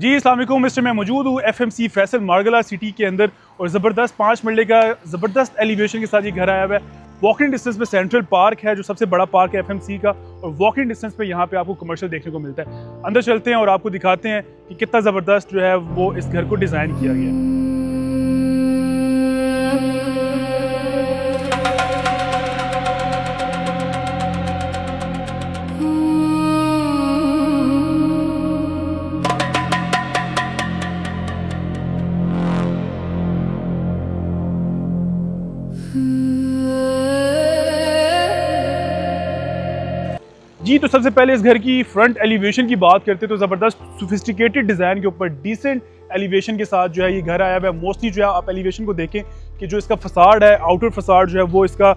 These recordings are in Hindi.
जी अस्सलाम वालेकुम। मिस्टर मैं मौजूद हूँ एफएमसी फैसल मार्गला सिटी के अंदर और ज़बरदस्त 5 मरले का ज़बरदस्त एलिवेशन के साथ ये घर आया हुआ है। वॉकिंग डिस्टेंस पे सेंट्रल पार्क है जो सबसे बड़ा पार्क है एफएमसी का, और वॉकिंग डिस्टेंस पे यहाँ पे आपको कमर्शियल देखने को मिलता है। अंदर चलते हैं और आपको दिखाते हैं कि कितना ज़बरदस्त जो है वो इस घर को डिज़ाइन किया गया है। जी तो सबसे पहले इस घर की फ्रंट एलिवेशन की बात करते हैं तो ज़बरदस्त सोफिस्टिकेटेड डिज़ाइन के ऊपर डिसेंट एलिवेशन के साथ जो है ये घर आया हुआ है। मोस्टली जो है आप एलिवेशन को देखें कि जो इसका फसाड है, आउटर फसाड जो है वो इसका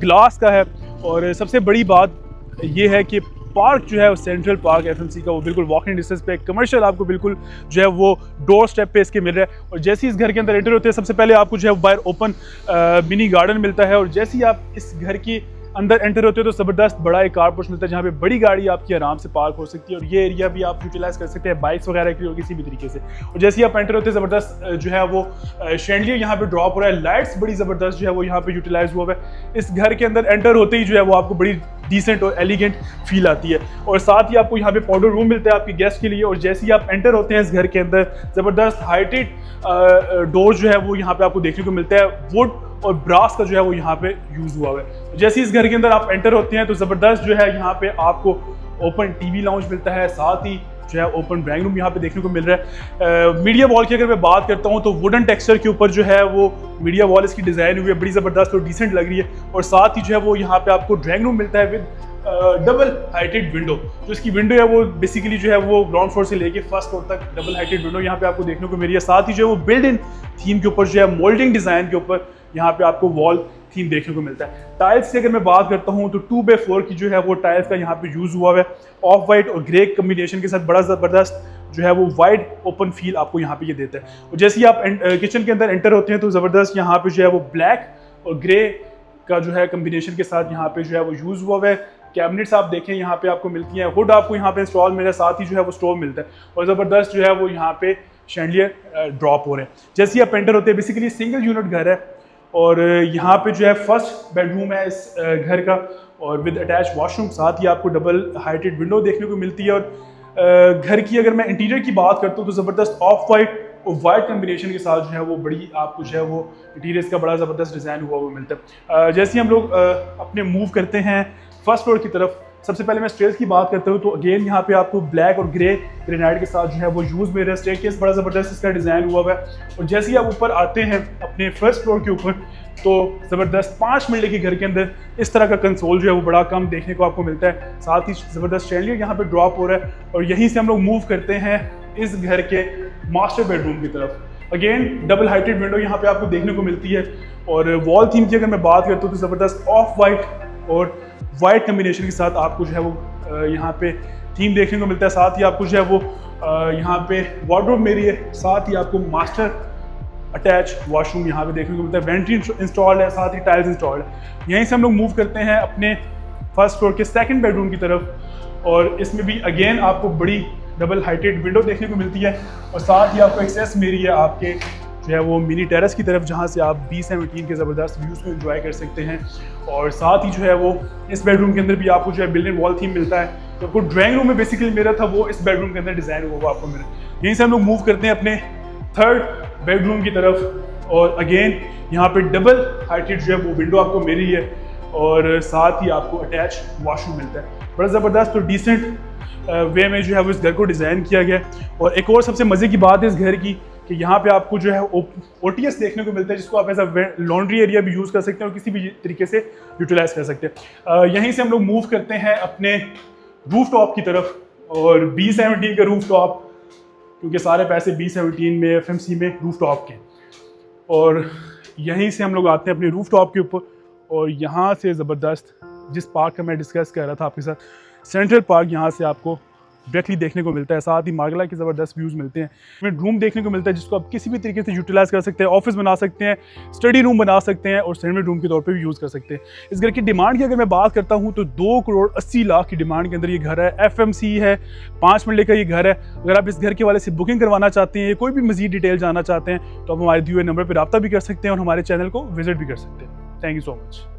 ग्लास का है। और सबसे बड़ी बात ये है कि पार्क जो है वो सेंट्रल पार्क एफएमसी का वो बिल्कुल वॉकिंग डिस्टेंस पे, कमर्शियल आपको बिल्कुल जो है वो डोर स्टेप पे इसके मिल रहा है। और जैसे ही इस घर के अंदर एंटर होते हैं सबसे पहले आपको जो है बाहर ओपन मिनी गार्डन मिलता है, और जैसे ही आप इस घर की अंदर एंटर होते हो तो ज़बरदस्त बड़ा एक कार पोर्च मिलता है जहाँ पे बड़ी गाड़ी आपकी आराम से पार्क हो सकती है, और ये एरिया भी आप यूटिलाइज कर सकते हैं बाइक्स वगैरह की और किसी भी तरीके से। और जैसे ही आप एंटर होते हैं ज़बरदस्त जो है वो शैंडलियर यहाँ पे ड्रॉप हो रहा है, लाइट्स बड़ी ज़बरदस्त जो है वो यहाँ पे यूटिलाइज हुआ है। इस घर के अंदर एंटर होते ही जो है वो आपको बड़ी डिसेंट और एलिगेंट फील आती है, और साथ ही आपको यहाँ पे पाउडर रूम मिलता है आपके गेस्ट के लिए। और जैसे ही आप एंटर होते हैं इस घर के अंदर ज़बरदस्त हाइटेड डोर जो है वो यहाँ पे आपको देखने को मिलता है। वुड और ब्रास का जो है वो यहाँ पे यूज हुआ है। जैसे इस घर के अंदर आप एंटर होते हैं तो ज़बरदस्त जो है यहाँ पे आपको ओपन टीवी लाउंज मिलता है, साथ ही जो है ओपन ड्राइंग रूम यहाँ पे देखने को मिल रहा है। मीडिया वॉल की अगर मैं बात करता हूँ तो वुडन टेक्सचर के ऊपर जो है वो मीडिया वॉल इसकी डिज़ाइन हुई है, बड़ी ज़बरदस्त और डिसेंट लग रही है। और साथ ही जो है वो यहाँ पे आपको ड्राइंग रूम मिलता है विद डबल हाइटेड विंडो। जो इसकी विंडो है वो बेसिकली जो है वो ग्राउंड फ्लोर से लेके फर्स्ट फ्लोर तक डबल हाइटेड विंडो यहाँ पे आपको देखने को मिल रही है। साथ ही जो है वो बिल्ड इन थीम के ऊपर जो है मोल्डिंग डिज़ाइन के ऊपर यहाँ पे आपको वॉल थीम देखने को मिलता है। टाइल्स की अगर मैं बात करता हूँ तो 2x4 की जो है वो टाइल्स का यहाँ पे यूज हुआ है। ऑफ वाइट और ग्रे कम्बिनेशन के साथ बड़ा ज़बरदस्त जो है वो वाइड ओपन फील आपको यहाँ पे ये देता है। और जैसे ही आप किचन के अंदर एंटर होते हैं तो ज़बरदस्त यहाँ पे जो है वो ब्लैक और ग्रे का जो है कम्बिनेशन के साथ यहाँ पे जो है वो यूज हुआ है। कैबिनेट्स आप देखें यहाँ पे आपको मिलती हैं, हुड आपको यहाँ पे इंस्टॉल मिल रहा है, साथ ही जो है वो स्टोव मिलता है, और ज़बरदस्त जो है वो यहाँ पे शैंडलियर ड्रॉप हो रहे हैं। जैसे ही आप एंटर होते हैं बेसिकली सिंगल यूनिट घर है, और यहाँ पे जो है फर्स्ट बेडरूम है इस घर का, और विद अटैच वॉशरूम, साथ ही आपको डबल हाइटेड विंडो देखने को मिलती है। और घर की अगर मैं इंटीरियर की बात करता हूँ तो ज़बरदस्त ऑफ वाइट और वाइट कम्बिनेशन के साथ जो है वो बड़ी आपको जो है वो इंटीरियर्स का बड़ा ज़बरदस्त डिज़ाइन हुआ वो मिलता है। जैसे ही हम लोग अपने मूव करते हैं फर्स्ट फ्लोर की तरफ, सबसे पहले मैं स्टेयर्स की बात करता हूँ तो अगेन यहाँ पे आपको ब्लैक और ग्रे ग्रेनाइट के साथ जो है वो यूज में स्टेयरकेस बड़ा ज़बरदस्त इसका डिज़ाइन हुआ है। और जैसे ही आप ऊपर आते हैं अपने फर्स्ट फ्लोर के ऊपर तो ज़बरदस्त 5 मरले के घर के अंदर इस तरह का कंसोल जो है वो बड़ा कम देखने को आपको मिलता है। साथ ही ज़बरदस्त शैंडलियर यहाँ पे ड्रॉप हो रहा है, और यहीं से हम लोग मूव करते हैं इस घर के मास्टर बेडरूम की तरफ। अगेन डबल हाइटेड विंडो यहाँ पे आपको देखने को मिलती है, और वॉल थीम की अगर मैं बात करता हूँ तो ज़बरदस्त ऑफ वाइट और वाइट कम्बिनेशन के साथ आपको जो है वो यहाँ पे थीम देखने को मिलता है। साथ ही आपको जो है वो यहाँ पे वार्डरोब मेरी है, साथ ही आपको मास्टर अटैच वॉशरूम यहाँ पे देखने को मिलता है, वेंट्री इंस्टॉल्ड है, साथ ही टाइल्स इंस्टॉल्ड है। यहीं से हम लोग मूव करते हैं अपने फर्स्ट फ्लोर के सेकंड बेडरूम की तरफ, और इसमें भी अगेन आपको बड़ी डबल हाइटेड विंडो देखने को मिलती है, और साथ ही आपको एक्सेस मेरी है आपके जो है वो मिनी टेरेस की तरफ, जहाँ से आप B17 के ज़बरदस्त व्यूज़ को एंजॉय कर सकते हैं। और साथ ही जो है वो इस बेडरूम के अंदर भी आपको जो है बिल्ट इन वॉल थीम मिलता है। तो आपको ड्राइंग रूम में बेसिकली मेरा था वो इस बेडरूम के अंदर डिज़ाइन हुआ आपको मिला। यहीं से हम लोग मूव करते हैं अपने थर्ड बेडरूम की तरफ, और अगेन यहाँ पे डबल हाइटेड जो है वो विंडो आपको मिली है, और साथ ही आपको अटैच वॉशरूम मिलता है। बड़ा ज़बरदस्त और डिसेंट वे में जो है वो इस घर को डिज़ाइन किया गया। और एक और सबसे मज़े की बात है इस घर की कि यहाँ पे आपको जो है OTS देखने को मिलता है, जिसको आप एज अ लॉन्ड्री एरिया भी यूज़ कर सकते हैं और किसी भी तरीके से यूटिलाइज कर सकते हैं। यहीं से हम लोग मूव करते हैं अपने रूफ टॉप की तरफ, और B17 का रूफ टॉप, क्योंकि सारे पैसे B17 में FMC में रूफ टॉप के, और यहीं से हम लोग आते हैं अपने रूफ टॉप के ऊपर। और यहाँ से ज़बरदस्त जिस पार्क का मैं डिस्कस कर रहा था आपके साथ, सेंट्रल पार्क, यहाँ से आपको डायरेक्टली देखने को मिलता है। साथ ही मार्गला के ज़बरदस्त व्यूज़ मिलते हैं। रूम देखने को मिलता है जिसको आप किसी भी तरीके से यूटिलाइज़ कर सकते हैं, ऑफिस बना सकते हैं, स्टडी रूम बना सकते हैं और सेकेंडरी रूम के तौर पर भी यूज़ कर सकते हैं। इस घर की डिमांड की अगर मैं बात करता हूँ तो 2,80,00,000 की डिमांड के अंदर ये घर है। FMC है, 5 मरले का ये घर है। अगर आप इस घर के वाले से बुकिंग करवाना चाहते हैं, कोई भी मजीद डिटेल जानना चाहते हैं तो आप हमारे दिए हुए नंबर पर रब्ता भी कर सकते हैं और हमारे चैनल को विजिट भी कर सकते हैं। Thank you so much.